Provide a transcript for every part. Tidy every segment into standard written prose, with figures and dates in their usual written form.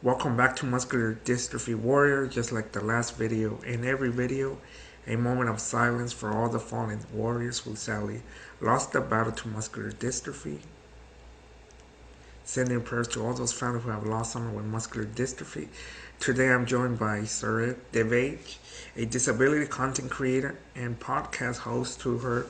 Welcome back to Muscular Dystrophy Warrior. Just like the last video, in every video, a moment of silence for all the fallen warriors who sadly lost the battle to muscular dystrophy. Sending prayers to all those families who have lost someone with muscular dystrophy. Today I'm joined by Cerys Davage, a disability content creator and podcast host to her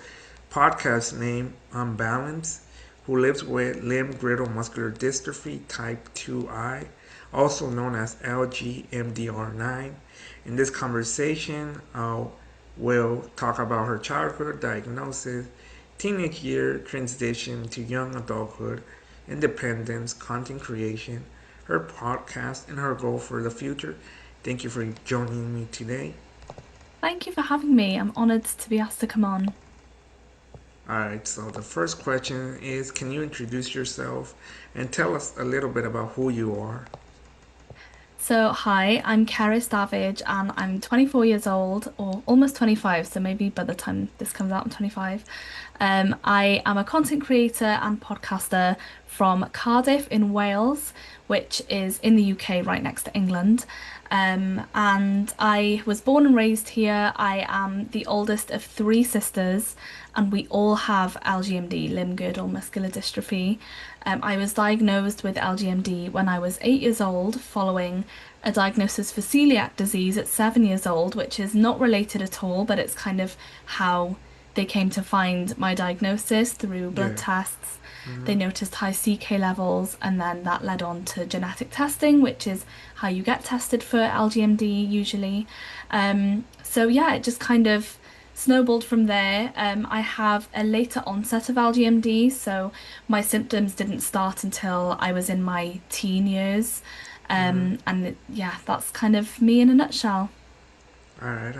podcast name Unbalanced, who lives with Limb-Girdle Muscular Dystrophy Type 2I, also known as LGMDR9. In this conversation, we'll talk about her childhood diagnosis, teenage year transition to young adulthood, independence, content creation, her podcast, and her goal for the future. Thank you for joining me today. Thank you for having me. I'm honored to be asked to come on. Alright, so the first question is, can you introduce yourself and tell us a little bit about who you are? Hi, I'm Cerys Davage and I'm 24 years old, or almost 25, so maybe by the time this comes out, I'm 25. I am a content creator and podcaster from Cardiff in Wales, which is in the UK right next to England. And I was born and raised here. I am the oldest of three sisters, and we all have LGMD, limb-girdle muscular dystrophy. I was diagnosed with LGMD when I was 8 years old, following a diagnosis for celiac disease at 7 years old, which is not related at all, but it's kind of how they came to find my diagnosis through blood Yeah. tests. They Mm-hmm. noticed high CK levels, and then that led on to genetic testing, which is how you get tested for LGMD usually. Yeah, it just kind of snowballed from there. I have a later onset of LGMD, so my symptoms didn't start until I was in my teen years. Mm-hmm. Yeah, that's kind of me in a nutshell. Alright.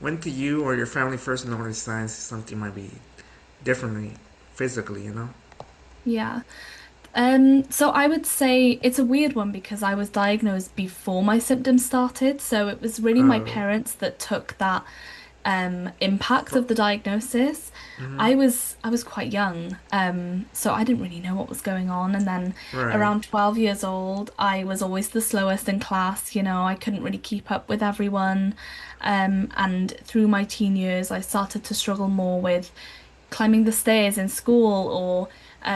When did you or your family first notice signs something might be differently physically, you know? Yeah. So I would say it's a weird one because I was diagnosed before my symptoms started. So it was really my Uh, parents that took that impact for, of the diagnosis. mm-hmm. I was quite young, so I didn't really know what was going on. And then Right, around 12 years old, I was always the slowest in class. I couldn't really keep up with everyone. And through my teen years, I started to struggle more with climbing the stairs in school or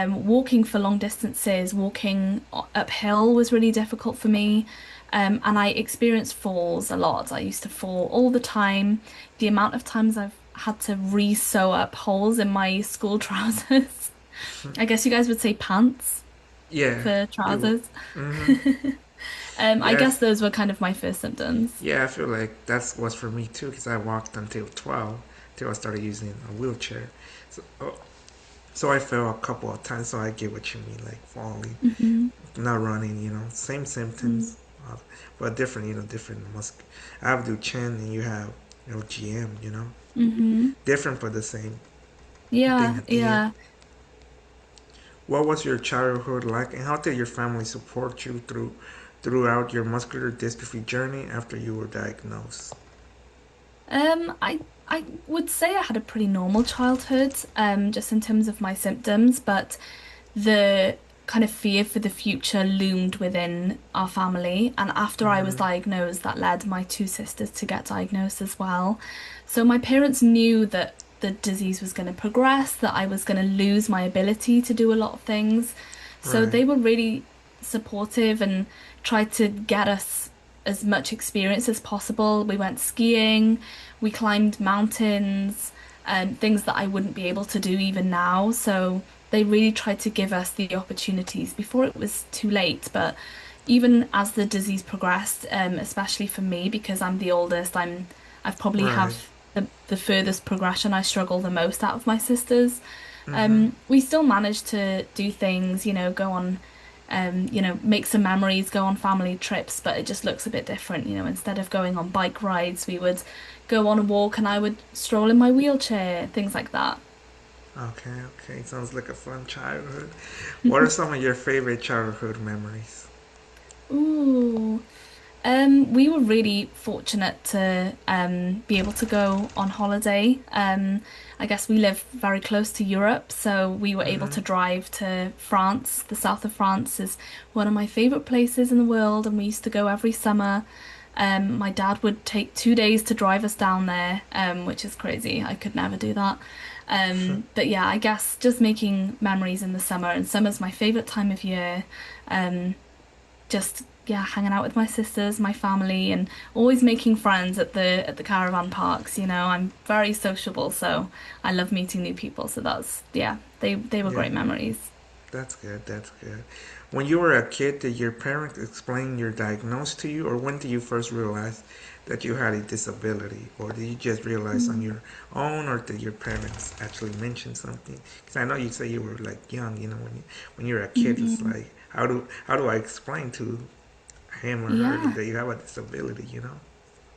walking for long distances. Walking uphill was really difficult for me. And I experienced falls a lot. I used to fall all the time. The amount of times I've had to re-sew up holes in my school trousers. I guess you guys would say pants yeah, for we will. trousers. Mm-hmm. I guess Yes, those were kind of my first symptoms. yeah, I feel like that's what's for me too, because I walked until 12, till I started using a wheelchair. So I fell a couple of times, so I get what you mean, like falling, Hmm. not running, same symptoms, uh, but different, different I have Duchenne and you have, GM, Hmm. different but the same thing Yeah, at the end. yeah. What was your childhood like, and how did your family support you throughout your muscular dystrophy journey after you were diagnosed? I would say I had a pretty normal childhood, just in terms of my symptoms, but the kind of fear for the future loomed within our family. And after I was Mm-hmm. diagnosed, that led my two sisters to get diagnosed as well. So my parents knew that the disease was going to progress, that I was going to lose my ability to do a lot of things. So Right, they were really supportive and tried to get us as much experience as possible. We went skiing, we climbed mountains, and things that I wouldn't be able to do even now. So they really tried to give us the opportunities before it was too late. But even as the disease progressed, especially for me, because I'm the oldest, I've probably right. have the furthest progression. I struggle the most out of my sisters. Mm-hmm. We still managed to do things, go on, make some memories, go on family trips, but it just looks a bit different. Instead of going on bike rides, we would go on a walk and I would stroll in my wheelchair, things like that. Okay. Sounds like a fun childhood. What are some of your favorite childhood memories? Ooh. We were really fortunate to be able to go on holiday. I guess we live very close to Europe, so we were able to Mm-hmm. drive to France. The south of France is one of my favorite places in the world, and we used to go every summer. My dad would take 2 days to drive us down there, which is crazy. I could never do that. But yeah, I guess just making memories in the summer, and summer's my favorite time of year. Um, just yeah, hanging out with my sisters, my family, and always making friends at the caravan parks. I'm very sociable, so I love meeting new people. So that's yeah, they were Yeah, great memories. that's good. That's good. When you were a kid, did your parents explain your diagnosis to you, or when did you first realize that you had a disability, or did you just realize on your own, or did your parents actually mention something? Because I know you say you were like young, when you're a kid, it's Mm. like how do I explain to him or her Yeah. that you have a disability,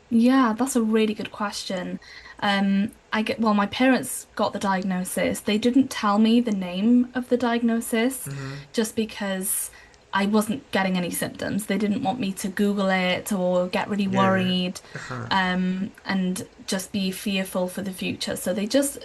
Yeah, that's a really good question. Well, my parents got the diagnosis. They didn't tell me the name of the diagnosis Mm-hmm. just because I wasn't getting any symptoms. They didn't want me to Google it or get really Yeah. worried, Uh-huh. and just be fearful for the future. So they just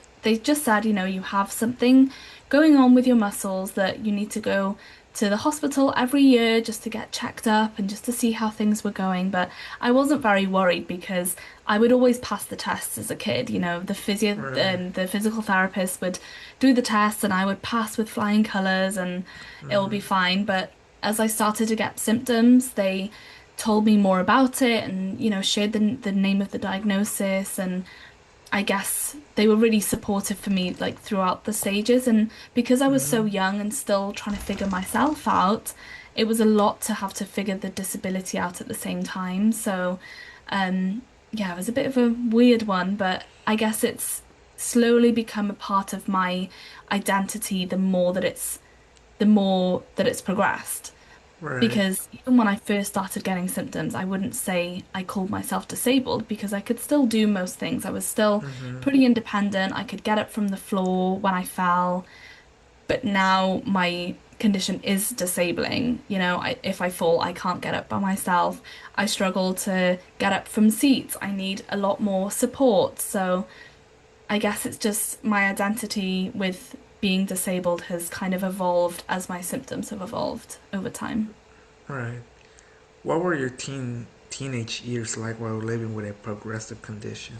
said, you have something going on with your muscles that you need to go to the hospital every year just to get checked up and just to see how things were going. But I wasn't very worried because I would always pass the tests as a kid. Right. The physical therapist would do the tests and I would pass with flying colors and it'll be Mm-hmm. fine. But as I started to get symptoms, they told me more about it and, shared the name of the diagnosis. And I guess they were really supportive for me like throughout the stages. And because I was Mm-hmm. so young and still trying to figure myself out, it was a lot to have to figure the disability out at the same time. So, yeah, it was a bit of a weird one, but I guess it's slowly become a part of my identity the more that it's progressed. Right. Because even when I first started getting symptoms, I wouldn't say I called myself disabled because I could still do most things. I was still Mm-hmm. pretty independent. I could get up from the floor when I fell. But now my condition is disabling. If I fall, I can't get up by myself. I struggle to get up from seats. I need a lot more support. So I guess it's just my identity with being disabled has kind of evolved as my symptoms have evolved over time. Right. What were your teenage years like while living with a progressive condition?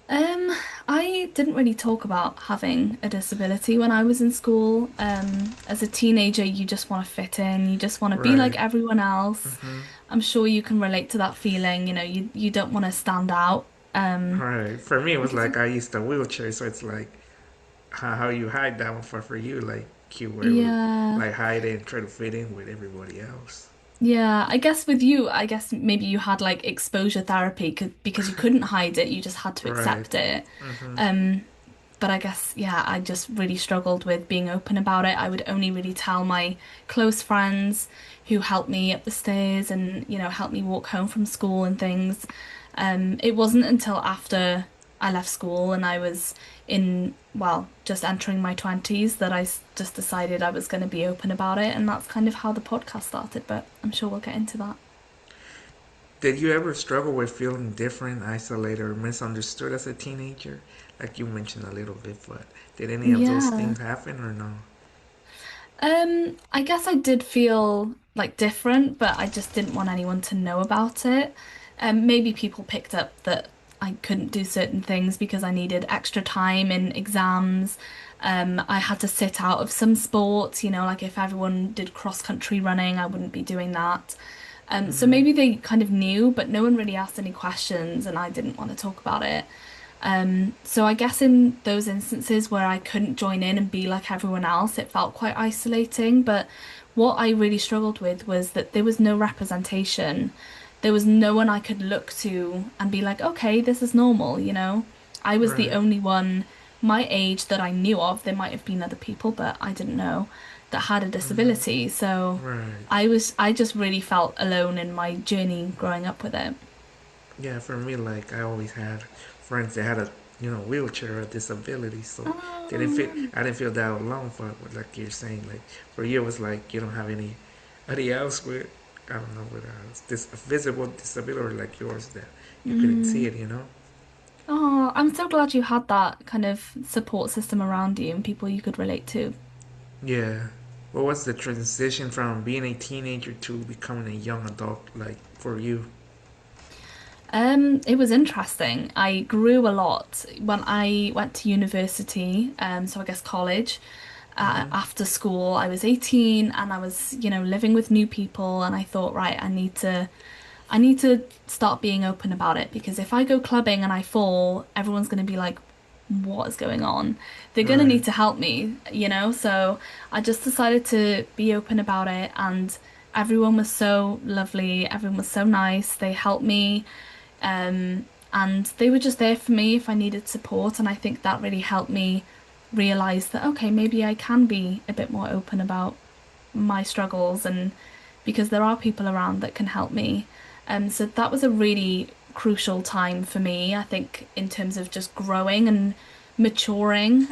Um, I didn't really talk about having a disability when I was in school. As a teenager, you just want to fit in, you just want to be like Right. everyone else. Mm-hmm. I'm sure you can relate to that feeling, you don't want to stand out. Right. For me, it was Because like I used a wheelchair, so it's like how you hide that one for you, like you were able to yeah, like hide it and try to fit in with everybody else. yeah, I guess with you, I guess maybe you had like exposure therapy because you couldn't hide it, you just had to Right. accept it. Mm-hmm. Um, But I guess, yeah, I just really struggled with being open about it. I would only really tell my close friends who helped me up the stairs and, helped me walk home from school and things. It wasn't until after I left school and I was just entering my 20s that just decided I was going to be open about it. And that's kind of how the podcast started, but I'm sure we'll get into that. Did you ever struggle with feeling different, isolated, or misunderstood as a teenager? Like you mentioned a little bit, but did any of those Yeah. things happen or no? I guess I did feel like different, but I just didn't want anyone to know about it. Maybe people picked up that I couldn't do certain things because I needed extra time in exams. I had to sit out of some sports, like if everyone did cross-country running, I wouldn't be doing that. So Mm-hmm. maybe they kind of knew, but no one really asked any questions, and I didn't want to talk about it. So I guess in those instances where I couldn't join in and be like everyone else, it felt quite isolating. But what I really struggled with was that there was no representation. There was no one I could look to and be like, okay, this is normal. I was the Right. only one my age that I knew of. There might have been other people, but I didn't know that had a Mm-hmm. disability. So Right. I just really felt alone in my journey growing up with it. Yeah, for me, like I always had friends that had a wheelchair or disability, so Oh, I didn't feel that alone. But like you're saying, like for you, it was like you don't have anybody else with. I don't know, with this visible disability like yours that you couldn't see Mm. it, you know? Oh, I'm so glad you had that kind of support system around you and people you could relate to. Yeah. What was the transition from being a teenager to becoming a young adult like for you? It was interesting. I grew a lot when I went to university, so I guess college. Mm-hmm. After school, I was 18 and I was, living with new people, and I thought, right, I need to start being open about it because if I go clubbing and I fall, everyone's going to be like, what is going on? They're going to Right. need to help me. So I just decided to be open about it, and everyone was so lovely. Everyone was so nice. They helped me. And they were just there for me if I needed support. And I think that really helped me realize that, okay, maybe I can be a bit more open about my struggles and because there are people around that can help me. So that was a really crucial time for me, I think, in terms of just growing and maturing,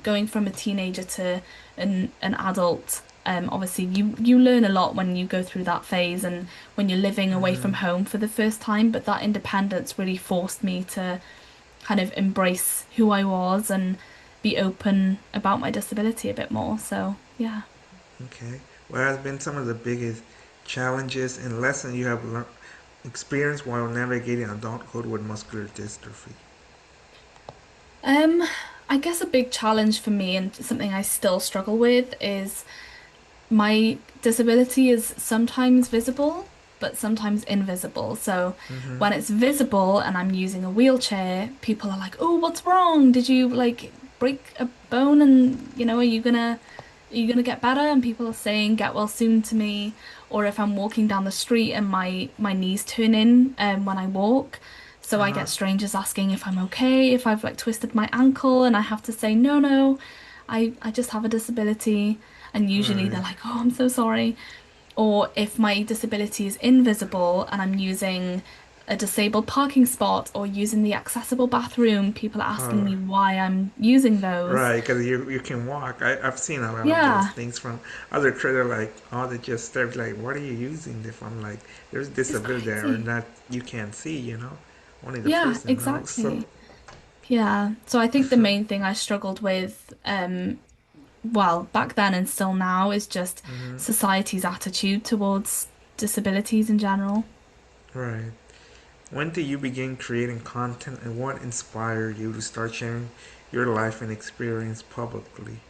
going from a teenager to an adult. Obviously, you learn a lot when you go through that phase and when you're living away Mm-hmm. from home for the first time. But that independence really forced me to kind of embrace who I was and be open about my disability a bit more. So, yeah. Okay. What has been some of the biggest challenges and lessons you have experienced while navigating adulthood with muscular dystrophy? Um, I guess a big challenge for me and something I still struggle with is my disability is sometimes visible, but sometimes invisible. So Mm-hmm. when it's visible and I'm using a wheelchair, people are like, "Oh, what's wrong? Did you like break a bone and, are you gonna get better?" And people are saying get well soon to me. Or if I'm walking down the street and my knees turn in when I walk. So I Uh-huh. get strangers asking if I'm okay, if I've like twisted my ankle, and I have to say, no, no, I just have a disability. And usually they're Right. like, oh, I'm so sorry. Or if my disability is invisible and I'm using a disabled parking spot or using the accessible bathroom, people are asking Uh, me why I'm using those. right, because you can walk. I've seen a lot of those Yeah, things from other traders, like, oh, they just start like, what are you using? If I'm like, there's it's disability there or crazy. not, you can't see, you know? Only the Yeah, person knows. So, exactly. Yeah. So I think the main thing I struggled with, well, back then and still now, is just hmm society's attitude towards disabilities in general. right. When did you begin creating content and what inspired you to start sharing your life and experience publicly?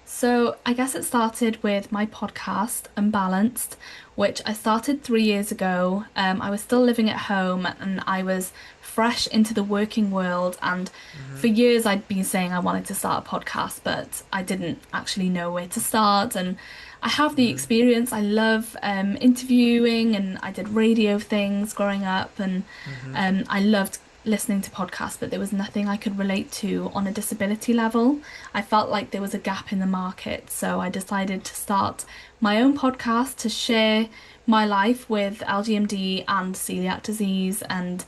So I guess it started with my podcast, Unbalanced, which I started 3 years ago. I was still living at home and I was fresh into the working world. And for hmm years, I'd been saying I wanted to start a podcast, but I didn't actually know where to start. And I have the hmm experience. I love interviewing and I did radio things growing up. And hmm I loved listening to podcasts, but there was nothing I could relate to on a disability level. I felt like there was a gap in the market, so I decided to start my own podcast to share my life with LGMD and celiac disease. And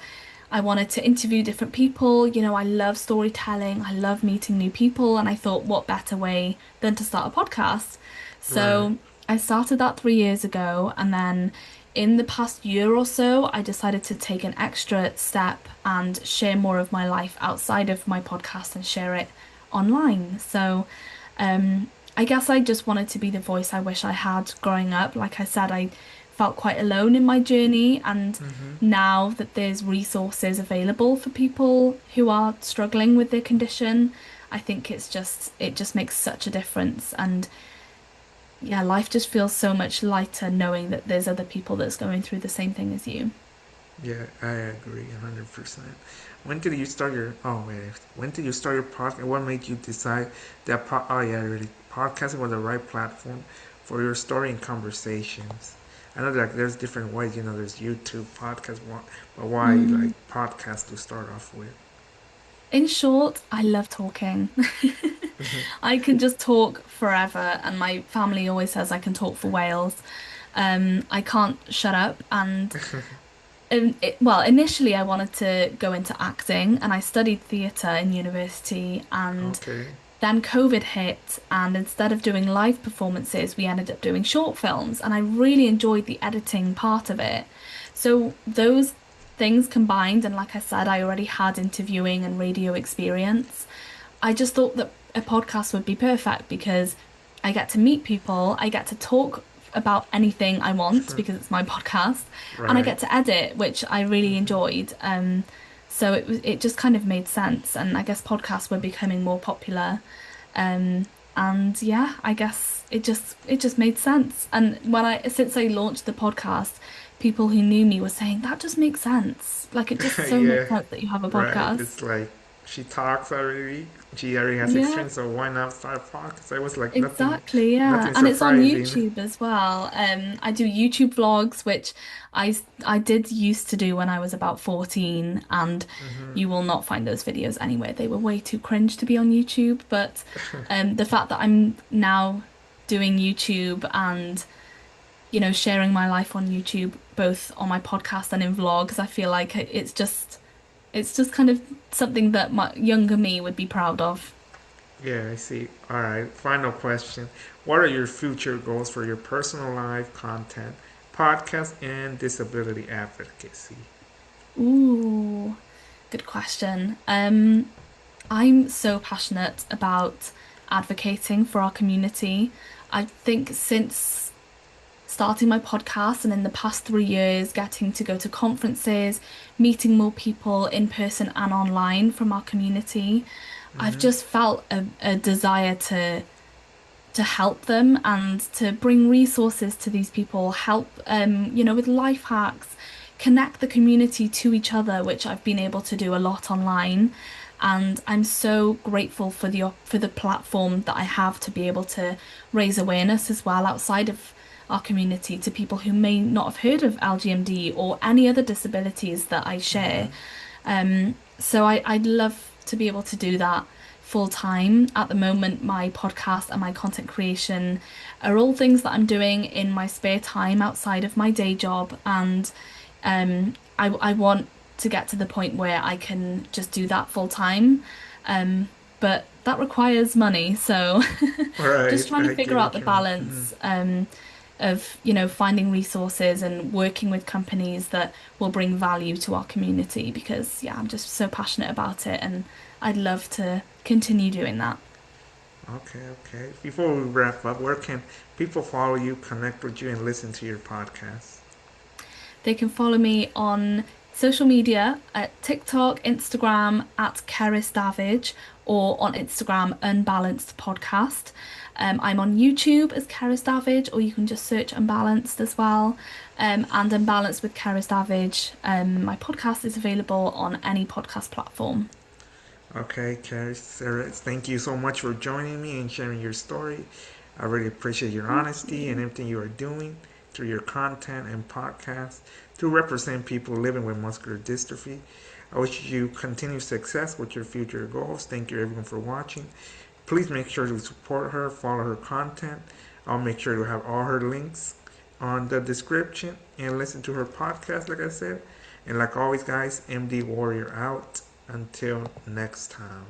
I wanted to interview different people. I love storytelling, I love meeting new people, and I thought, what better way than to start a podcast? Right. So I started that 3 years ago, and then in the past year or so, I decided to take an extra step and share more of my life outside of my podcast and share it online. So, I guess I just wanted to be the voice I wish I had growing up. Like I said, I felt quite alone in my journey, and hmm now that there's resources available for people who are struggling with their condition, I think it just makes such a difference. And yeah, life just feels so much lighter knowing that there's other people that's going through the same thing as you. Yeah, I agree 100%. When did you start your, oh wait, when did you start your podcast? What made you decide that, oh yeah, really, podcasting was the right platform for your story and conversations? I know that there's different ways, there's YouTube, podcast, but why like Mm. podcast to start off with? In short, I love talking. I can just talk forever, and my family always says I can talk for whales. I can't shut up, and well, initially I wanted to go into acting, and I studied theatre in university, and Okay. then COVID hit, and instead of doing live performances, we ended up doing short films, and I really enjoyed the editing part of it. So those things combined, and like I said, I already had interviewing and radio experience. I just thought that a podcast would be perfect because I get to meet people, I get to talk about anything I want because it's my podcast, and I Right. get to edit, which I really enjoyed. So it just kind of made sense, and I guess podcasts were becoming more popular. Um, and yeah, I guess it just made sense. And when I since I launched the podcast, people who knew me were saying that just makes sense. Like it just so Yeah. makes sense that you have a Right. podcast. It's like she talks already. She already has Yeah. experience, so why not start a podcast? So it was like Exactly, yeah. nothing And it's on surprising. YouTube as well. I do YouTube vlogs, which I did used to do when I was about 14, and you will not find those videos anywhere. They were way too cringe to be on YouTube, but the fact that I'm now doing YouTube and sharing my life on YouTube, both on my podcast and in vlogs, I feel like it's just kind of something that my younger me would be proud of. Yeah, I see. All right. Final question. What are your future goals for your personal life, content, podcast, and disability advocacy? Ooh. Good question. I'm so passionate about advocating for our community. I think since starting my podcast and in the past 3 years, getting to go to conferences, meeting more people in person and online from our community, I've Hmm. just felt a desire to help them and to bring resources to these people, help with life hacks, connect the community to each other, which I've been able to do a lot online. And I'm so grateful for the platform that I have to be able to raise awareness as well outside of our community to people who may not have heard of LGMD or any other disabilities that I share. So I'd love to be able to do that full time. At the moment, my podcast and my content creation are all things that I'm doing in my spare time outside of my day job. And I want to get to the point where I can just do that full time. But that requires money. So All right. just trying to I figure get out what the you mean. Hmm. balance. Of, finding resources and working with companies that will bring value to our community because, yeah, I'm just so passionate about it and I'd love to continue doing that. Okay, okay. Before we wrap up, where can people follow you, connect with you, and listen to your podcast? They can follow me on social media at TikTok, Instagram at Cerys Davage, or on Instagram Unbalanced Podcast. I'm on YouTube as Cerys Davage, or you can just search Unbalanced as well. And Unbalanced with Cerys Davage. My podcast is available on any podcast platform. Okay, Carrie, Sarah, thank you so much for joining me and sharing your story. I really appreciate your Thank honesty and you. everything you are doing through your content and podcast to represent people living with muscular dystrophy. I wish you continued success with your future goals. Thank you everyone for watching. Please make sure to support her, follow her content. I'll make sure to have all her links on the description and listen to her podcast, like I said. And like always, guys, MD Warrior out. Until next time.